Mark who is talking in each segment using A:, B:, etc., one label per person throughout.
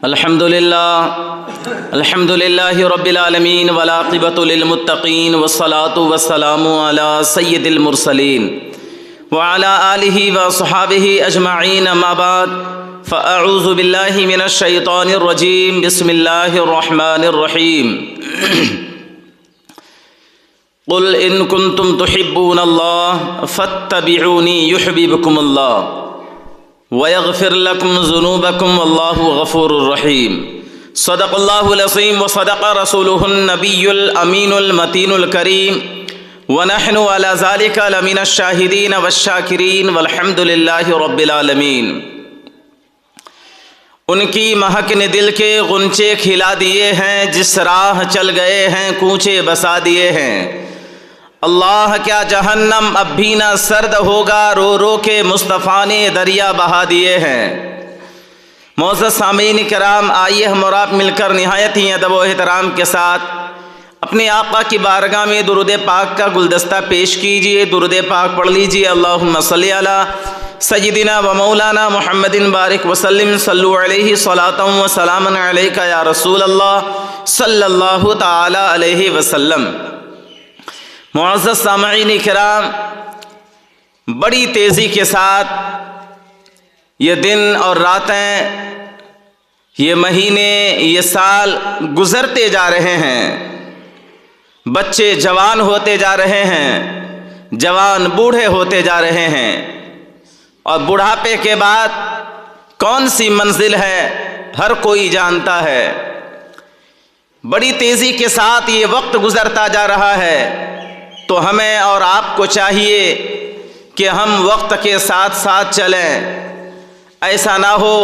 A: الحمد للہ رب العالمین والعاقبۃ للمتقین والصلاة والسلام علی سید المرسلین وعلی آلہ وصحابہ اجمعین اما بعد فاعوذ باللہ من الشیطان الرجیم بسم اللہ الرحمن الرحیم قل ان کنتم تحبون اللہ فاتبعونی یحببکم اللہ وَيَغْفِرْ لَكُمْ ذُنُوبَكُمْ وَاللَّهُ غَفُورٌ رَحِيمٌ صدق اللہ العظیم وصدق رسولہ النبی الامین المتین الکریم ونحن علی ذلک لمن الشاہدین والشاکرین والحمد للہ رب العالمین۔ ان کی مہک نے دل کے غنچے کھلا دیے ہیں، جس راہ چل گئے ہیں کوچے بسا دیے ہیں۔ اللہ کیا جہنم اب بھی نہ سرد ہوگا، رو رو کے مصطفیٰ نے دریا بہا دیے ہیں۔ معزز سامعین کرام، آئیے ہم اور آپ مل کر نہایت ہی ادب و احترام کے ساتھ اپنے آقا کی بارگاہ میں درود پاک کا گلدستہ پیش کیجئے۔ درود پاک پڑھ لیجئے۔ اللہم صلی علی سیدنا و مولانا محمد بارک وسلم، صلو علیہ صلاۃ و سلام علیک یا رسول اللہ صلی اللہ تعالی علیہ وسلم۔ معزز سامعین کرام، بڑی تیزی کے ساتھ یہ دن اور راتیں، یہ مہینے، یہ سال گزرتے جا رہے ہیں۔ بچے جوان ہوتے جا رہے ہیں، جوان بوڑھے ہوتے جا رہے ہیں، اور بڑھاپے کے بعد کون سی منزل ہے ہر کوئی جانتا ہے۔ بڑی تیزی کے ساتھ یہ وقت گزرتا جا رہا ہے، تو ہمیں اور آپ کو چاہیے کہ ہم وقت کے ساتھ ساتھ چلیں۔ ایسا نہ ہو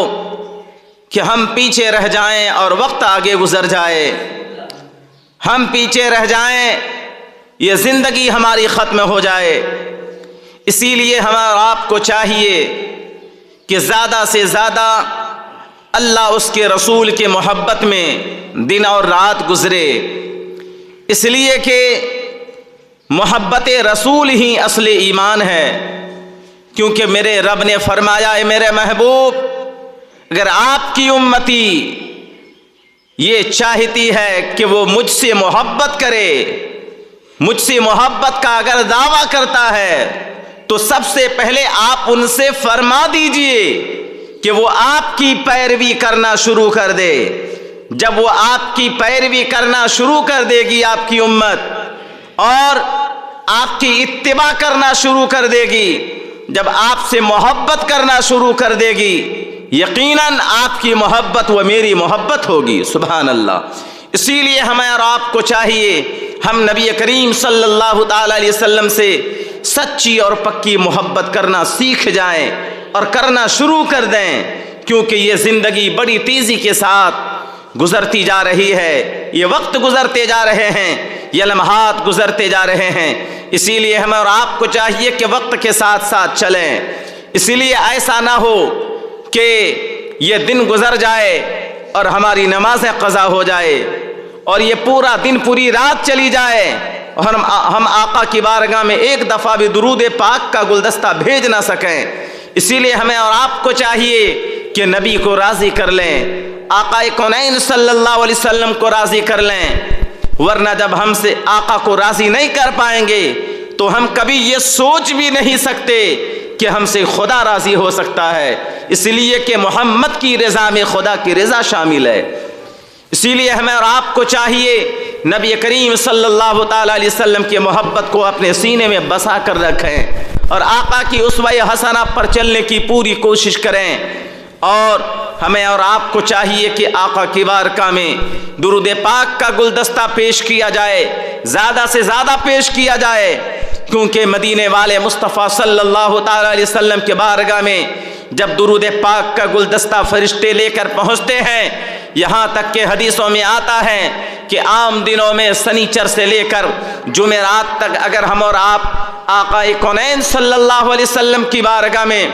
A: کہ ہم پیچھے رہ جائیں اور وقت آگے گزر جائے، ہم پیچھے رہ جائیں، یہ زندگی ہماری ختم ہو جائے۔ اسی لیے ہمیں اور آپ کو چاہیے کہ زیادہ سے زیادہ اللہ اس کے رسول کے محبت میں دن اور رات گزرے، اس لیے کہ محبت رسول ہی اصل ایمان ہے۔ کیونکہ میرے رب نے فرمایا، اے میرے محبوب، اگر آپ کی امتی یہ چاہتی ہے کہ وہ مجھ سے محبت کرے، مجھ سے محبت کا اگر دعویٰ کرتا ہے، تو سب سے پہلے آپ ان سے فرما دیجئے کہ وہ آپ کی پیروی کرنا شروع کر دے۔ جب وہ آپ کی پیروی کرنا شروع کر دے گی آپ کی امت، اور آپ کی اتباع کرنا شروع کر دے گی، جب آپ سے محبت کرنا شروع کر دے گی، یقیناً آپ کی محبت و میری محبت ہوگی۔ سبحان اللہ۔ اسی لیے ہمیں اور آپ کو چاہیے ہم نبی کریم صلی اللہ تعالی علیہ وسلم سے سچی اور پکی محبت کرنا سیکھ جائیں اور کرنا شروع کر دیں، کیونکہ یہ زندگی بڑی تیزی کے ساتھ گزرتی جا رہی ہے، یہ وقت گزرتے جا رہے ہیں، یہ لمحات گزرتے جا رہے ہیں۔ اسی لیے ہمیں اور آپ کو چاہیے کہ وقت کے ساتھ ساتھ چلیں۔ اسی لیے ایسا نہ ہو کہ یہ دن گزر جائے اور ہماری نمازیں قضا ہو جائے، اور یہ پورا دن پوری رات چلی جائے اور ہم آقا کی بارگاہ میں ایک دفعہ بھی درود پاک کا گلدستہ بھیج نہ سکیں۔ اسی لیے ہمیں اور آپ کو چاہیے کہ نبی کو راضی کر لیں، آقا کونین صلی اللہ علیہ وسلم کو راضی کر لیں، ورنہ جب ہم سے آقا کو راضی نہیں کر پائیں گے تو ہم کبھی یہ سوچ بھی نہیں سکتے کہ ہم سے خدا راضی ہو سکتا ہے، اس لیے کہ محمد کی رضا میں خدا کی رضا شامل ہے۔ اسی لیے ہمیں اور آپ کو چاہیے نبی کریم صلی اللہ تعالی علیہ وسلم کی محبت کو اپنے سینے میں بسا کر رکھیں، اور آقا کی اسوہ حسنہ پر چلنے کی پوری کوشش کریں۔ اور ہمیں اور آپ کو چاہیے کہ آقا کی بارگاہ میں درود پاک کا گلدستہ پیش کیا جائے، زیادہ سے زیادہ پیش کیا جائے، کیونکہ مدینے والے مصطفیٰ صلی اللہ تعالی علیہ وسلم کے بارگاہ میں جب درود پاک کا گلدستہ فرشتے لے کر پہنچتے ہیں، یہاں تک کہ حدیثوں میں آتا ہے کہ عام دنوں میں سنیچر سے لے کر جمعرات تک اگر ہم اور آپ آقا کونین صلی اللہ علیہ وسلم کی بارگاہ میں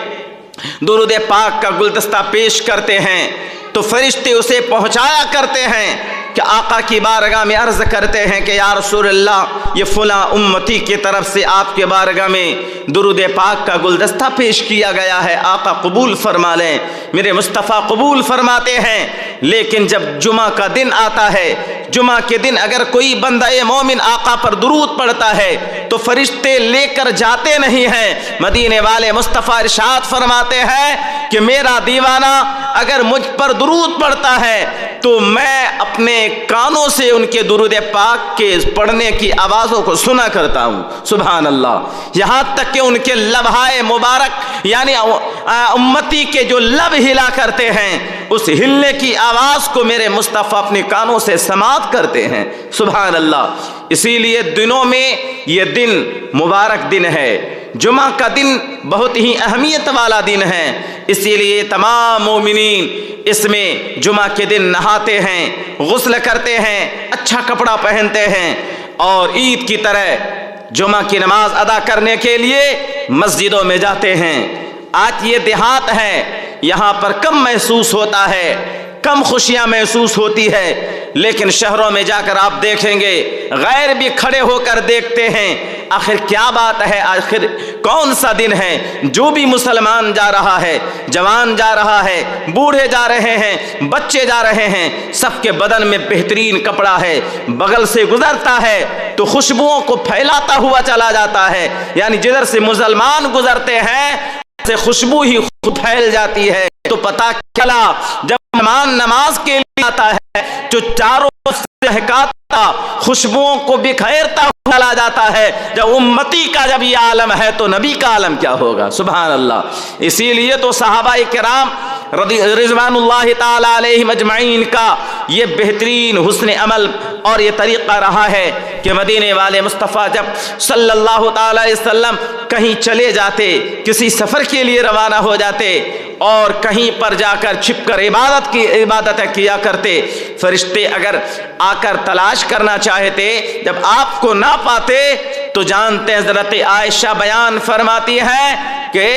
A: درود پاک کا گلدستہ پیش کرتے ہیں تو فرشتے اسے پہنچایا کرتے ہیں، کہ آقا کی بارگاہ میں عرض کرتے ہیں کہ یا رسول اللہ یہ فلاں امتی کی طرف سے آپ کے بارگاہ میں درود پاک کا گلدستہ پیش کیا گیا ہے، آقا قبول فرما لیں۔ میرے مصطفیٰ قبول فرماتے ہیں، لیکن جب جمعہ کا دن آتا ہے، جمعہ کے دن اگر کوئی بندہ مومن آقا پر درود پڑھتا ہے تو فرشتے لے کر جاتے نہیں ہیں۔ مدینے والے مصطفیٰ ارشاد فرماتے ہیں کہ میرا دیوانہ اگر مجھ پر درود پڑھتا ہے تو میں اپنے کانوں سے ان کے درود پاک کے پڑھنے کی آوازوں کو سنا کرتا ہوں۔ سبحان اللہ، یہاں تک کہ ان کے لبہائے مبارک یعنی امتی کے جو لب ہلا کرتے ہیں، اس ہلنے کی آواز کو میرے مصطفیٰ اپنے کانوں سے سماعت کرتے ہیں۔ سبحان اللہ، اسی لیے دنوں میں یہ دن مبارک دن ہے، جمعہ کا دن بہت ہی اہمیت والا دن ہے، اسی لیے تمام مومنین اس میں جمعہ کے دن نہاتے ہیں، غسل کرتے ہیں، اچھا کپڑا پہنتے ہیں اور عید کی طرح جمعہ کی نماز ادا کرنے کے لیے مسجدوں میں جاتے ہیں۔ آج یہ دیہات ہے، یہاں پر کم محسوس ہوتا ہے، کم خوشیاں محسوس ہوتی ہے، لیکن شہروں میں جا کر آپ دیکھیں گے غیر بھی کھڑے ہو کر دیکھتے ہیں آخر کیا بات ہے، آخر کون سا دن ہے۔ جو بھی مسلمان جا رہا ہے، جوان جا رہا ہے، بوڑھے جا رہے ہیں، بچے جا رہے ہیں، سب کے بدن میں بہترین کپڑا ہے، بغل سے گزرتا ہے تو خوشبوؤں کو پھیلاتا ہوا چلا جاتا ہے، یعنی جدھر سے مسلمان گزرتے ہیں سے خوشبو ہی خود پھیل جاتی ہے۔ تو پتہ چلا جب مہمان نماز کے لیے آتا ہے جو چاروں سے مہکاتا خوشبوؤں کو بکھیرتا ہوا چلا جاتا ہے، جب امتی کا جب یہ عالم ہے تو نبی کا عالم کیا ہوگا۔ سبحان اللہ، اسی لیے تو صحابہ کرام رضوان اللہ تعالی علیہم اجمعین کا یہ بہترین حسن عمل اور یہ طریقہ رہا ہے کہ مدینے والے مصطفیٰ جب صلی اللہ تعالی علیہ وسلم کہیں چلے جاتے، کسی سفر کے لیے روانہ ہو جاتے اور کہیں پر جا کر چھپ کر عبادتیں کیا کرتے، فرشتے اگر آ کر تلاش کرنا چاہتے، جب آپ کو نہ پاتے تو جانتے ہیں حضرت عائشہ بیان فرماتی ہیں کہ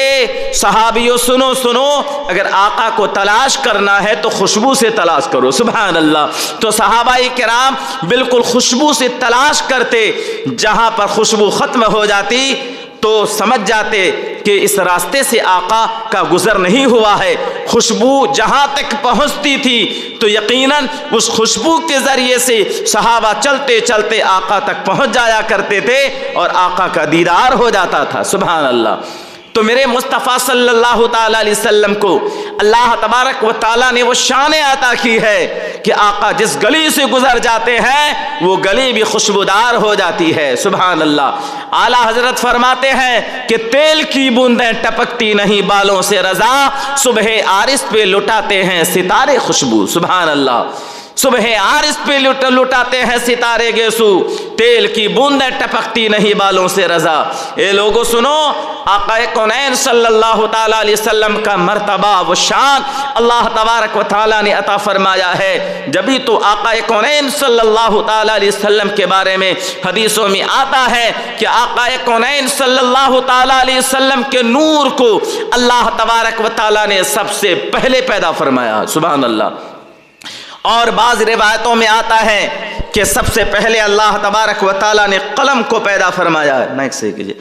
A: صحابیوں سنو سنو، اگر آقا کو تلاش کرنا ہے تو خوشبو سے تلاش کرو۔ سبحان اللہ، تو صحابہ کرام بالکل خوشبو سے تلاش کرتے، جہاں پر خوشبو ختم ہو جاتی تو سمجھ جاتے کہ اس راستے سے آقا کا گزر نہیں ہوا ہے۔ خوشبو جہاں تک پہنچتی تھی تو یقیناً اس خوشبو کے ذریعے سے صحابہ چلتے چلتے آقا تک پہنچ جایا کرتے تھے اور آقا کا دیدار ہو جاتا تھا۔ سبحان اللہ، تو میرے مصطفیٰ صلی اللہ تعالی علیہ وسلم کو اللہ تبارک و تعالیٰ نے وہ شان عطا کی ہے کہ آقا جس گلی سے گزر جاتے ہیں وہ گلی بھی خوشبودار ہو جاتی ہے۔ سبحان اللہ، اعلیٰ حضرت فرماتے ہیں کہ تیل کی بوندیں ٹپکتی نہیں بالوں سے رضا، صبح عارس پہ لٹاتے ہیں ستارے خوشبو۔ سبحان اللہ، صبح عارس پہ لٹاتے ہیں ستارے گیسو، تیل کی بوندیں ٹپکتی نہیں بالوں سے رضا۔ اے لوگو سنو، آقا کونین صلی اللہ تعالی علیہ وسلم کا مرتبہ و شان اللہ تبارک و تعالی نے عطا فرمایا ہے، جبھی تو آقا کونین صلی اللہ تعالی علیہ وسلم کے بارے میں حدیثوں میں آتا ہے کہ آقا کونین صلی اللہ تعالی علیہ وسلم کے نور کو اللہ تبارک و تعالی نے سب سے پہلے پیدا فرمایا۔ سبحان اللہ، اور بعض روایتوں میں آتا ہے کہ سب سے پہلے اللہ تبارک و تعالیٰ نے قلم کو پیدا فرمایا ہے، مائک صحیح کیجئے،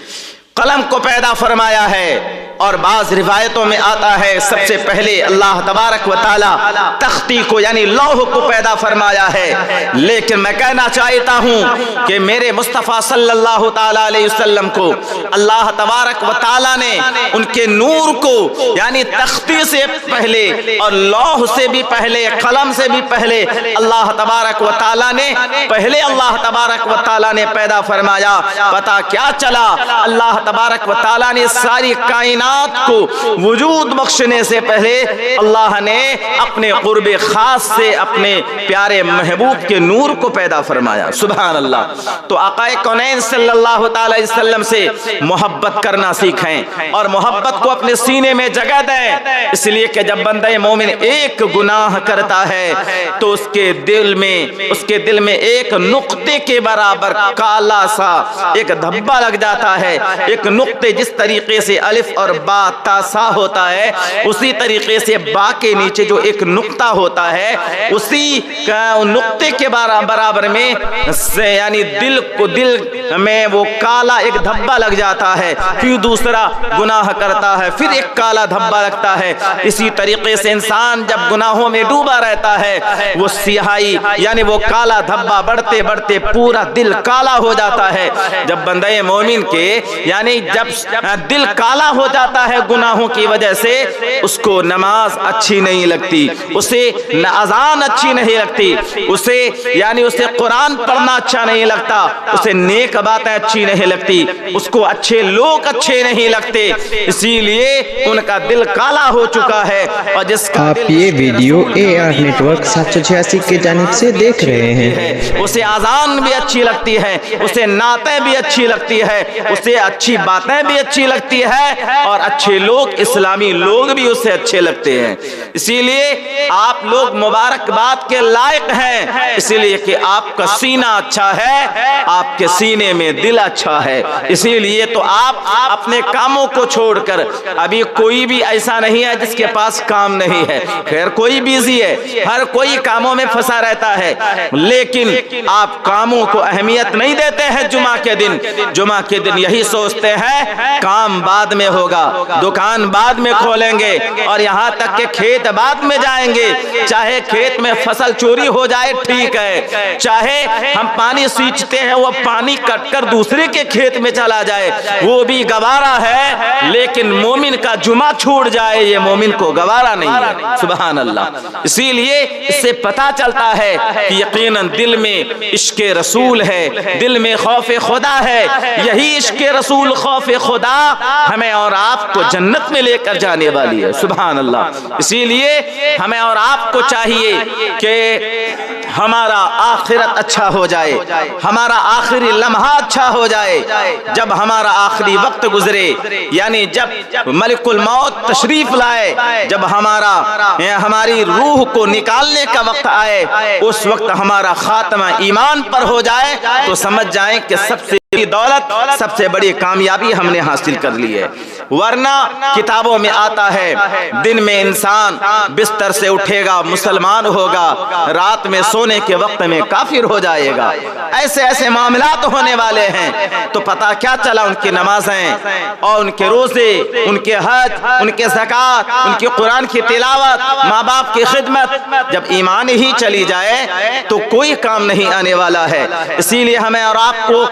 A: قلم کو پیدا فرمایا ہے، اور بعض روایتوں میں آتا ہے سب سے پہلے اللہ تبارک و تعالیٰ تختی کو یعنی لوح کو پیدا فرمایا ہے۔ لیکن میں کہنا چاہتا ہوں کہ میرے مصطفیٰ صلی اللہ تعالیٰ علیہ وسلم کو اللہ تبارک و تعالیٰ نے ان کے نور کو یعنی تختی سے پہلے اور لوح سے بھی پہلے، قلم سے بھی پہلے اللہ تبارک و تعالیٰ نے پہلے اللہ تبارک و تعالیٰ نے پیدا فرمایا۔ پتہ کیا چلا، اللہ تبارک و تعالیٰ نے ساری کائنات کو وجود بخشنے سے پہلے اللہ نے اپنے قرب خاص سے اپنے پیارے محبوب کے نور کو پیدا فرمایا۔ سبحان اللہ، تو آقا کونین صلی اللہ تعالی وسلم سے محبت کرنا سیکھیں اور محبت کو اپنے سینے میں جگہ دیں، اس لیے کہ جب بندہ مومن ایک گناہ کرتا ہے تو اس کے دل میں ایک نقطے کے برابر کالا سا ایک دھبا لگ جاتا ہے، ایک نقطے جس طریقے سے الف اور با تا سا ہوتا ہے اسی طریقے سے با کے نیچے جو ایک نقطہ ہوتا ہے اسی نقطے کے برابر میں یعنی دل میں وہ کالا ایک دھبا لگ جاتا ہے، پھر دوسرا گناہ کرتا ہے پھر ایک کالا دھبا لگتا ہے۔ اسی طریقے سے انسان جب گناہوں میں ڈوبا رہتا ہے وہ سیاہی یعنی وہ کالا دھبا بڑھتے بڑھتے پورا دل کالا ہو جاتا ہے۔ جب بندہ مومن کے یعنی جب دل کالا ہو جاتا ہے گناہوں کی وجہ سے اس کو نماز اچھی نہیں لگتی، اسے اذان اچھی نہیں لگتی، اسے قرآن پڑھنا اچھا نہیں لگتا، اسے نیک باتیں اچھی نہیں لگتی، اس کو اچھے لوگ اچھے نہیں لگتے، اسی لیے ان کا دل کالا ہو چکا ہے۔ اور جس کا
B: آپ یہ ویڈیو AR نیٹ ورک 786 کی جانب سے دیکھ رہے ہیں،
A: اسے اذان بھی اچھی لگتی ہے، اسے نعتیں بھی اچھی لگتی ہے، اسے اچھی باتیں بھی اچھی لگتی ہے اور اچھے لوگ اسلامی لوگ بھی اسے اچھے لگتے ہیں۔ اسی لیے آپ لوگ مبارکباد کے لائق ہیں، اسی لیے کہ آپ کا سینہ اچھا ہے، آپ کے سینے میں دل اچھا ہے۔ اسی لیے تو آپ اپنے کاموں کو چھوڑ کر، ابھی کوئی بھی ایسا نہیں ہے جس کے پاس کام نہیں ہے، خیر کوئی بیزی ہے، ہر کوئی کاموں میں پھنسا رہتا ہے، لیکن آپ کاموں کو اہمیت نہیں دیتے ہیں۔ جمعہ کے دن یہی سوچتے ہیں کام بعد میں ہوگا، دکان بعد میں کھولیں گے اور یہاں تک کہ کھیت بعد میں جائیں گے، چاہے کھیت میں فصل چوری ہو جائے ٹھیک ہے، چاہے ہم پانی سینچتے ہیں وہ پانی کٹ کر دوسرے کے کھیت میں چلا جائے وہ بھی گوارا ہے، لیکن مومن کا جمعہ چھوٹ جائے یہ مومن کو گوارا نہیں ہے۔ سبحان اللہ۔ اسی لیے اس سے پتہ چلتا ہے کہ یقیناً دل میں عشق رسول ہے، دل میں خوف خدا ہے، یہی عشق رسول خوف خدا ہمیں اور آپ کو جنت میں لے کر جانے والی ہے۔ سبحان اللہ۔ اسی لیے ہمیں اور آپ کو چاہیے کہ ہمارا آخرت اچھا ہو جائے، ہمارا آخری لمحہ اچھا ہو جائے، جب ہمارا آخری وقت گزرے یعنی جب ملک الموت تشریف لائے، جب ہماری روح کو نکالنے کا وقت آئے، اس وقت ہمارا خاتمہ ایمان پر ہو جائے تو سمجھ جائیں کہ سب سے بڑی دولت، سب سے بڑی کامیابی ہم نے حاصل کر لی ہے۔ ورنہ کتابوں میں آتا ہے دن میں انسان بستر سے اٹھے گا مسلمان ہوگا، رات میں سونے کے وقت میں کافر ہو جائے گا، ایسے معاملات ہونے والے ہیں۔ تو پتہ کیا چلا ان کی نمازیں اور ان کے روزے، ان کے حج، ان کے زکوٰۃ، ان کی قرآن کی تلاوت، ماں باپ کی خدمت، جب ایمان ہی چلی جائے تو کوئی کام نہیں آنے والا ہے۔ اسی لیے ہمیں اور آپ کو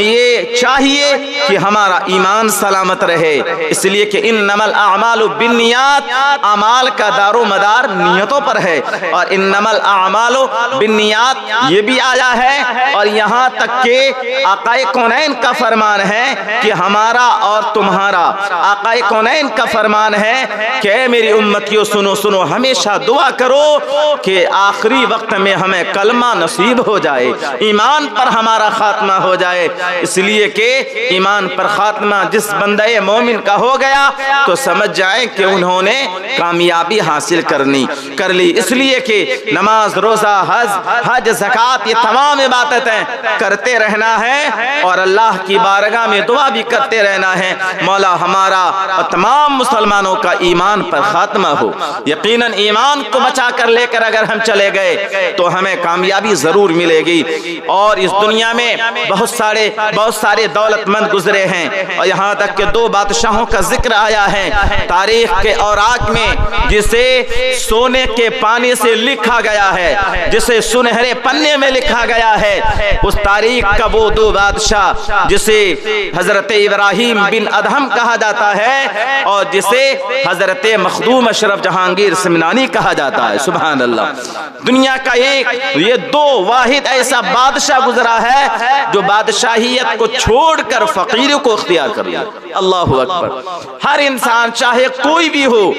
A: یہ چاہیے کہ ہمارا ایمان سلامت رہے، اس لیے کہ انما الاعمال بالنیات، اعمال کا دار و مدار نیتوں پر ہے، اور انما الاعمال بالنیات یہ بھی آیا ہے، اور یہاں تک کہ آقا کونین کا فرمان ہے کہ ہمارا اور تمہارا، آقا کونین کا فرمان ہے کہ اے میری امتیوں سنو ہمیشہ دعا کرو کہ آخری وقت میں ہمیں کلمہ نصیب ہو جائے، ایمان پر ہمارا خاتمہ ہو جائے۔ اس لیے کہ ایمان پر خاتمہ جس بندہ مومن کا ہو گیا تو سمجھ جائیں کہ انہوں نے کامیابی حاصل کر لی۔ اس لیے کہ نماز، روزہ، حج، زکوٰۃ یہ تمام عبادتیں کرتے رہنا ہے اور اللہ کی بارگاہ میں دعا بھی کرتے رہنا ہے، مولا ہمارا اور تمام مسلمانوں کا ایمان پر خاتمہ ہو۔ یقیناً ایمان کو بچا کر لے کر اگر ہم چلے گئے تو ہمیں کامیابی ضرور ملے گی۔ اور اس دنیا میں بہت سارے دولت مند گزرے ہیں، اور یہاں تک کہ 2 بادشاہوں کا ذکر آیا ہے تاریخ کے اوراق میں، جسے سونے کے پانی سے لکھا گیا ہے، جسے سنہرے پنے میں لکھا گیا ہے۔ اس تاریخ کا وہ 2 بادشاہ جسے حضرت ابراہیم بن ادہم کہا جاتا ہے اور جسے حضرت مخدوم اشرف جہانگیر سمنانی کہا جاتا ہے۔ سبحان اللہ۔ دنیا کا یہ 2 واحد ایسا بادشاہ گزرا ہے جو بادشاہیت کو چھوڑ کر فقیر کو اختیار کر لیا۔ اللہ اکبر۔ ہر انسان چاہے کوئی بھی ہو،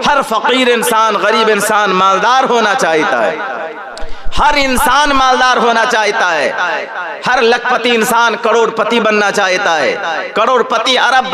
A: ہر فقیر انسان، غریب انسان مالدار ہونا چاہتا ہے، ہر انسان مالدار ہونا چاہتا ہے، ہر لکھپتی انسان کروڑ پتی بننا چاہتا ہے، کروڑ پتی ارب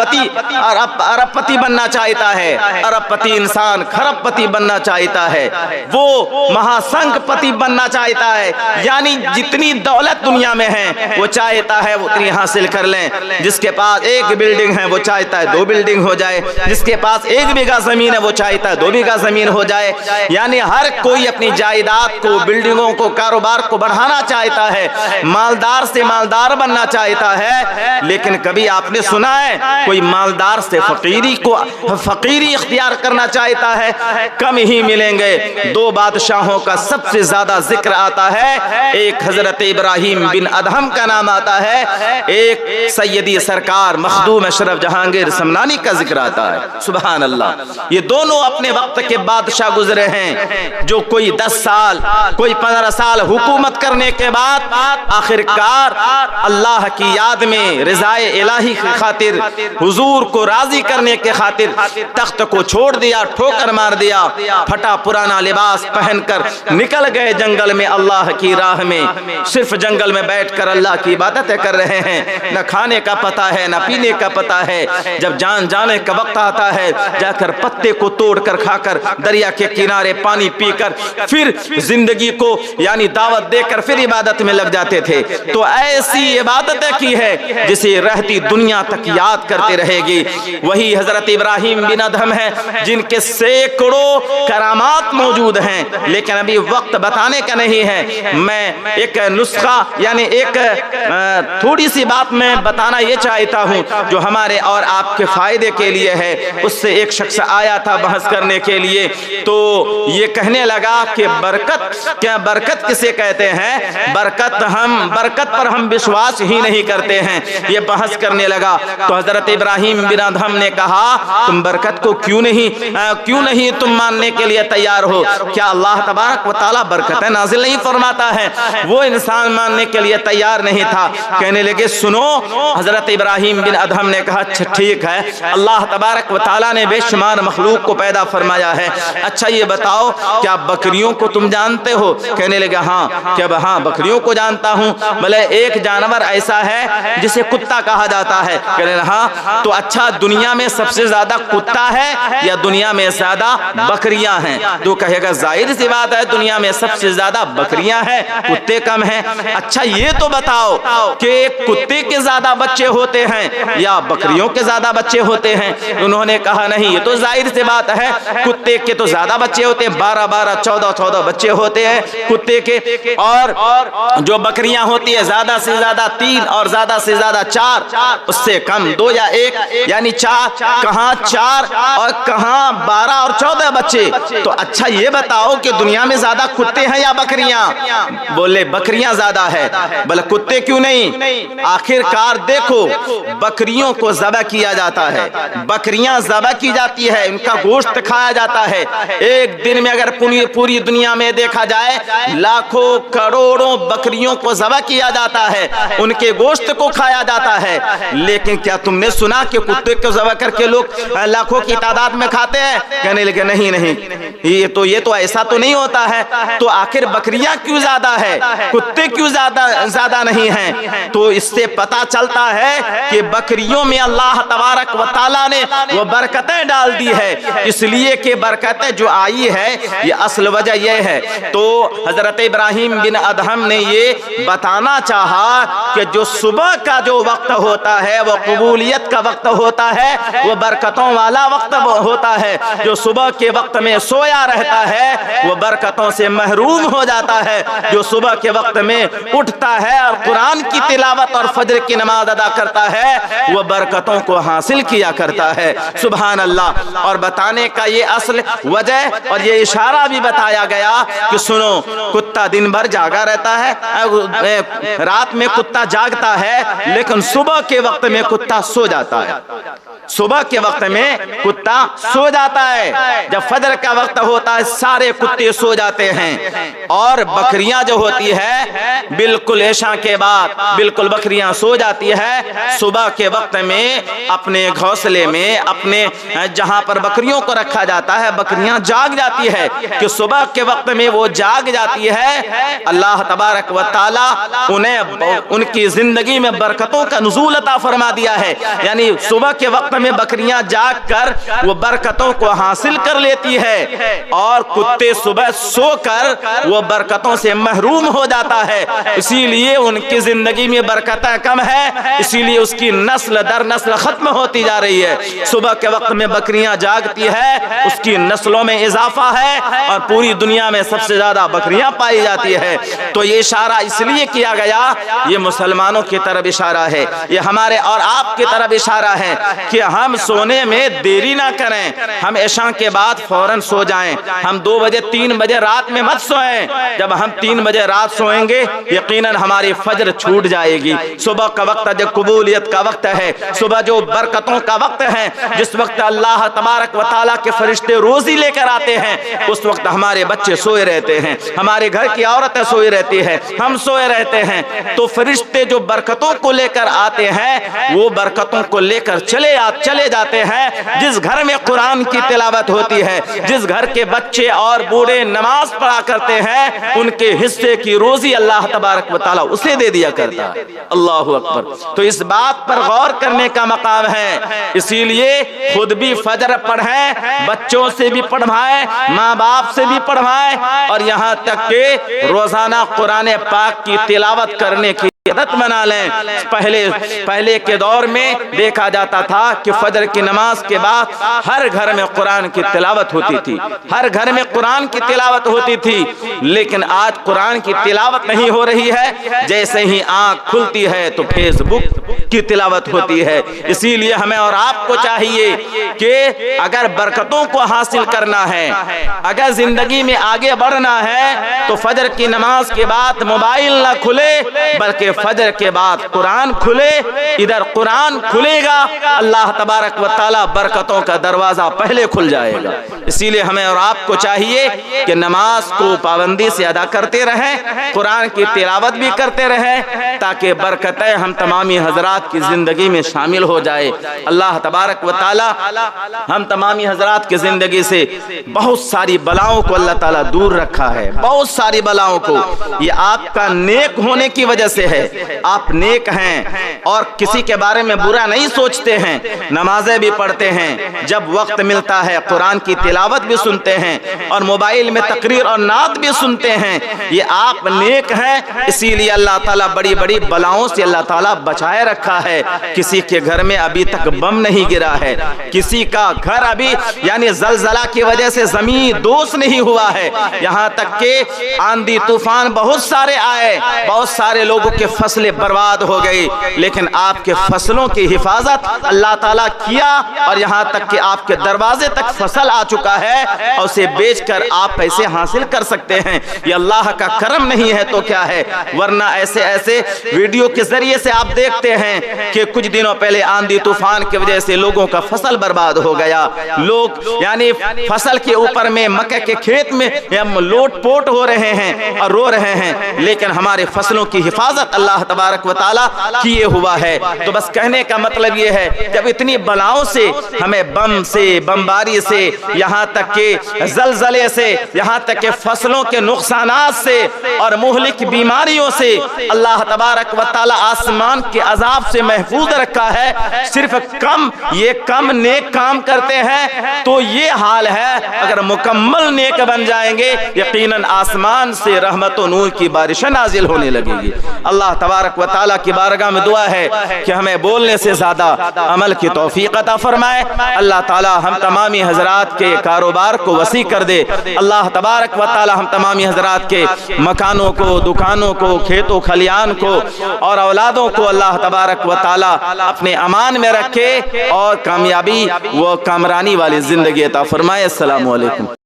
A: پتی بننا چاہتا ہے، ارب پتی انسان کھرب پتی بننا چاہتا ہے، وہ مہاسنکھ پتی بننا چاہتا ہے، یعنی جتنی دولت دنیا میں ہے وہ چاہتا ہے وہ اتنی حاصل کر لیں۔ جس کے پاس ایک بلڈنگ ہے وہ چاہتا ہے 2 بلڈنگ ہو جائے، جس کے پاس 1 بیگھہ زمین ہے وہ چاہتا ہے 2 بیگھہ زمین ہو جائے، یعنی ہر کوئی اپنی جائیداد کو، بلڈنگوں کو، کاروبار کو بڑھانا چاہتا ہے، مالدار سے مالدار بننا چاہتا ہے۔ لیکن کبھی آپ نے سنا ہے کوئی مالدار سے فقیری اختیار کرنا چاہتا ہے؟ کم ہی ملیں گے۔ 2 بادشاہوں کا سب سے زیادہ ذکر آتا ہے، ایک حضرت ابراہیم بن ادہم کا نام آتا ہے، ایک سیدی سرکار مخدوم اشرف جہانگیر سمنانی کا ذکر آتا ہے۔ سبحان اللہ، یہ دونوں اپنے وقت کے بادشاہ گزرے ہیں، جو کوئی 10 سال کوئی 15 سال حکومت کرنے کے بعد آخرکار اللہ کی یاد میں، رضائے الہی کی خاطر، حضور کو راضی کرنے کے خاطر تخت کو چھوڑ دیا، ٹھوکر مار دیا، پھٹا پرانا لباس پہن کر نکل گئے جنگل میں اللہ کی راہ میں، صرف جنگل میں بیٹھ کر اللہ کی عبادتیں کر رہے ہیں، نہ کھانے کا پتہ ہے نہ پینے کا پتہ ہے۔ جب جانے کا وقت آتا ہے جا کر پتے کو توڑ کر کھا کر، دریا کے کنارے پانی پی کر، پھر زندگی کو یعنی دعوت دے کر پھر عبادت میں لگ جاتے تھے۔ تو ایسی عبادتیں کی ہے جسے رہتی دنیا تک یاد کرتے رہے گی۔ وہی حضرت ابراہیم بن ادہم ہے جن کے سینکڑوں کرامات موجود ہیں، لیکن ابھی وقت بتانے کا نہیں ہے۔ میں ایک نسخہ یعنی ایک تھوڑی سی بات میں بتانا یہ چاہتا ہوں جو ہمارے اور آپ کے فائدے کے لیے ہے۔ اس سے ایک شخص آیا تھا بحث کرنے کے لیے، تو یہ کہنے لگا کہ برکت کسے کہتے ہیں؟ برکت پر ہم وشواس ہی نہیں کرتے ہیں۔ یہ بحث کرنے لگا تو حضرت ابراہیم بن ادہم نے کہا تم برکت کو کیوں نہیں تم ماننے کے لیے تیار ہو؟ کیا اللہ تبارک و تعالیٰ برکتیں نازل نہیں فرماتا ہے؟ وہ انسان ماننے کے لیے تیار نہیں تھا۔ کہنے لگے سنو، حضرت ابراہیم بن ادہم نے کہا اچھا ٹھیک ہے، اللہ تبارک و تعالیٰ نے بے شمار مخلوق کو پیدا فرمایا ہے، اچھا یہ بتاؤ کیا بکریوں کو تم جانتے ہو؟ کہنے لگا ہاں بکریوں کو جانتا ہوں، بلے ایک جانور ایسا ہے جسے کتا کہا جاتا ہے؟ کہنے لگا ہاں، تو اچھا دنیا میں سب سے زیادہ کتا ہے یا دنیا میں زیادہ بکریاں ہیں؟ تو کہے گا ظاہر سی بات ہے دنیا میں سب سے زیادہ بکریاں ہیں، کتے کم ہیں۔ اچھا یہ تو بتاؤ کہ کتے کے زیادہ بچے ہوتے ہیں یا بکریوں کے زیادہ بچے ہوتے ہیں؟ انہوں نے کہا نہیں، یہ تو ظاہر سی بات ہے کتے کے تو زیادہ بچے ہوتے ہیں، 12 14 بچے ہوتے ہیں کتے کے، اور جو بکریاں ہوتی ہے زیادہ سے زیادہ 3 اور زیادہ سے زیادہ 4، اس سے کم 2 یا 1، یعنی 4 کہاں 4 اور کہاں 12 اور 14 بچے۔ تو اچھا یہ بتاؤ کہ دنیا میں زیادہ کتے ہیں یا بکریاں؟ بولے بکریاں زیادہ ہے۔ بلے کتے کیوں نہیں؟ آخر کار دیکھو بکریوں کو ذبح کیا جاتا ہے، بکریاں ذبح کی جاتی ہے، ان کا گوشت کھایا جاتا ہے۔ ایک دن میں اگر پوری دنیا میں دیکھا جائے لاکھوں کروڑوں بکریوں کو ذبح کیا جاتا ہے، ان کے گوشت کو کھایا جاتا ہے۔ لیکن کیا تم نے سنا کہ کتے کو ذبح کر کے لوگ لاکھوں کی تعداد میں کھاتے ہیں؟ کہنے لگے نہیں، یہ تو ایسا تو نہیں ہوتا ہے۔ تو آخر بکریاں کیوں زیادہ ہے، کتے کیوں زیادہ نہیں ہیں؟ تو اس سے پتا چلتا ہے کہ بکریوں میں اللہ تبارک و تعالیٰ نے وہ برکتیں ڈال دی ہے، اس لیے کہ برکتیں جو آئی ہے یہ اصل وجہ یہ ہے۔ تو حضرت ابراہیم بن ادہم نے یہ بتانا چاہا کہ جو صبح کا جو وقت ہوتا ہے وہ قبولیت کا وقت ہوتا ہے، وہ برکتوں والا وقت ہوتا ہے۔ جو صبح کے وقت میں سویا رہتا ہے وہ برکتوں سے محروم ہو جاتا ہے، جو صبح کے وقت میں اٹھتا ہے اور قرآن کی تلاوت اور فجر کی نماز ادا کرتا ہے وہ برکتوں کو حاصل کیا کرتا ہے۔ سبحان اللہ۔ اور بتانے کا یہ اصل وجہ اور یہ اشارہ بھی بتایا گیا کہ سنو، کتا دن بھر جاگا رہتا ہے، رات میں کتا جاگتا ہے، لیکن صبح کے وقت میں کتا سو جاتا ہے۔ صبح کے وقت میں کتا سو جاتا ہے، جب فجر کا وقت ہوتا ہے سارے کتے سو جاتے ہیں، اور بکریاں جو ہوتی ہے بالکل عشاء کے بعد بالکل بکریاں سو جاتی ہے۔ صبح کے وقت میں اپنے گھونسلے میں اپنے جہاں پر بکریوں کو رکھا جاتا ہے بکریاں جاگ جاتی ہے کہ صبح کے وقت میں وہ جاگ جاتی ہے۔ اللہ تبارک و تعالی انہیں ان کی زندگی میں برکتوں کا نزول عطا فرما دیا ہے، یعنی صبح کے وقت میں بکریاں جاگ کر وہ برکتوں کو حاصل کر لیتی ہے، اور کتے صبح سو کر وہ برکتوں سے محروم ہو جاتا ہے، اسی لیے ان کی زندگی میں برکتیں کم ہے، اسی لیے اس کی نسل در نسل ختم ہوتی جا رہی ہے۔ صبح کے وقت میں بکریاں جاگتی ہے، اس کی نسلوں میں اضافہ ہے، اور پوری دنیا میں سب سے زیادہ بکریاں پائی جاتی ہے۔ تو یہ اشارہ اس لیے کیا گیا، یہ مسلمانوں کی طرف اشارہ ہے، یہ ہمارے اور آپ کی طرف اشارہ ہے کہ ہم سونے میں دیری نہ کریں، ہم عشاء کے بعد فوراً سو جائیں، ہم 2 بجے 3 بجے رات میں مت سوئیں، جب ہم 3 بجے رات سوئیں گے یقیناً ہماری فجر چھوٹ جائے گی۔ صبح کا وقت جو قبولیت کا وقت ہے، صبح جو برکتوں کا وقت ہے، جس وقت اللہ تبارک و تعالیٰ کے فرشتے روزی لے کر آتے ہیں، اس وقت ہمارے بچے سوئے رہتے ہیں، ہمارے گھر کی عورتیں سوئی رہتی ہیں، ہم سوئے رہتے ہیں، تو فرشتے جو برکتوں کو لے کر آتے ہیں وہ برکتوں کو لے کر چلے جاتے ہیں۔ جس گھر میں قرآن کی تلاوت ہوتی ہے، جس گھر کے بچے اور بوڑھے نماز پڑھا کرتے ہیں، ان کے حصے کی روزی اللہ تبارک و تعالیٰ اسے دے دیا کرتا ہے۔ اللہ اکبر۔ تو اس بات پر غور کرنے کا مقام ہے، اسی لیے خود بھی فجر پڑھیں، بچوں سے بھی پڑھوائیں، ماں باپ سے بھی پڑھوائیں، اور یہاں تک کہ روزانہ قرآن پاک کی تلاوت کرنے کی عادت بنا لیں۔ پہلے کے دور میں دیکھا جاتا تھا کہ فجر کی نماز کے بعد ہر گھر میں قرآن کی تلاوت ہوتی تھی، ہر گھر میں قرآن کی تلاوت ہوتی تھی، لیکن آج قرآن کی تلاوت نہیں ہو رہی ہے، جیسے ہی آنکھ کھلتی ہے تو فیس بک کی تلاوت ہوتی ہے۔ اسی لیے ہمیں اور آپ کو چاہیے کہ اگر برکتوں کو حاصل کرنا ہے، اگر زندگی میں آگے بڑھنا ہے، تو فجر کی نماز کے بعد موبائل نہ کھلے بلکہ فجر کے بعد قرآن کھلے، ادھر قرآن کھلے گا اللہ تبارک و تعالی برکتوں کا دروازہ پہلے کھل جائے گا۔ اسی لیے ہمیں اور آپ کو چاہیے کہ نماز کو پابندی سے ادا کرتے رہیں، قرآن کی تلاوت بھی کرتے رہیں، تاکہ برکتیں ہم تمامی حضرات کی زندگی میں شامل ہو جائے۔ اللہ تبارک و تعالی ہم تمامی حضرات کی زندگی سے بہت ساری بلاؤں کو اللہ تعالیٰ دور رکھا ہے، بہت ساری بلاؤں کو۔ یہ آپ کا نیک ہونے کی وجہ سے ہے، آپ نیک ہیں اور کسی کے بارے میں برا نہیں سوچتے ہیں، نمازیں بھی پڑھتے ہیں، جب وقت ملتا ہے قرآن کی تلاوت بھی سنتے ہیں، اور موبائل میں تقریر اور نعت بھی سنتے ہیں، یہ آپ نیک ہیں۔ اسی لیے اللہ تعالیٰ بڑی بڑی بلاؤں سے اللہ تعالیٰ بچائے رکھا ہے۔ کسی کے گھر میں ابھی تک بم نہیں گرا ہے، کسی کا گھر ابھی یعنی زلزلہ کی وجہ سے زمین دوز نہیں ہوا ہے، یہاں تک کہ آندھی طوفان بہت سارے آئے، بہت سارے لوگوں کے فصلیں برباد ہو گئی، لیکن آپ کے فصلوں کی حفاظت اللہ تعالیٰ کیا، اور یہاں تک کہ آپ کے دروازے تک فصل آ چکا ہے، اور اسے بیچ کر آپ پیسے حاصل کر سکتے ہیں۔ یہ اللہ کا کرم نہیں ہے تو کیا ہے؟ ورنہ ایسے ویڈیو کے ذریعے سے آپ دیکھتے ہیں کہ کچھ دنوں پہلے آندھی طوفان کی وجہ سے لوگوں کا فصل برباد ہو گیا، لوگ یعنی فصل کے اوپر میں مکے کے کھیت میں لوٹ پوٹ ہو رہے ہیں اور رو رہے ہیں، لیکن ہمارے فصلوں کی حفاظت اللہ تبارک و تعالیٰ کیے ہوا ہے۔ تو بس کہنے کا مطلب یہ ہے، جب اتنی بلاؤں سے ہمیں بم سے، بمباری سے، یہاں تک کہ زلزلے سے، یہاں تک کہ فصلوں کے نقصانات سے اور مہلک بیماریوں سے اللہ تبارک و تعالیٰ آسمان کے عذاب سے محفوظ رکھا ہے، صرف یہ کم نیک کام کرتے ہیں تو یہ حال ہے۔ اگر مکمل نیک بن جائیں گے یقیناً آسمان سے رحمت و نور کی بارشیں نازل ہونے لگے گی۔ اللہ تبارک و تعالیٰ کی بارگاہ میں دعا ہے کہ ہمیں بولنے سے زیادہ عمل کی توفیق عطا فرمائے۔ اللہ تعالیٰ ہم تمامی حضرات کے کاروبار کو وسیع کر دے۔ اللہ تبارک و تعالیٰ ہم تمامی حضرات کے مکانوں کو، دکانوں کو، کھیتوں کھلیان کو اور اولادوں کو اللہ تبارک و تعالیٰ اپنے امان میں رکھے اور کامیابی و کامرانی والی زندگی عطا فرمائے۔ السلام علیکم۔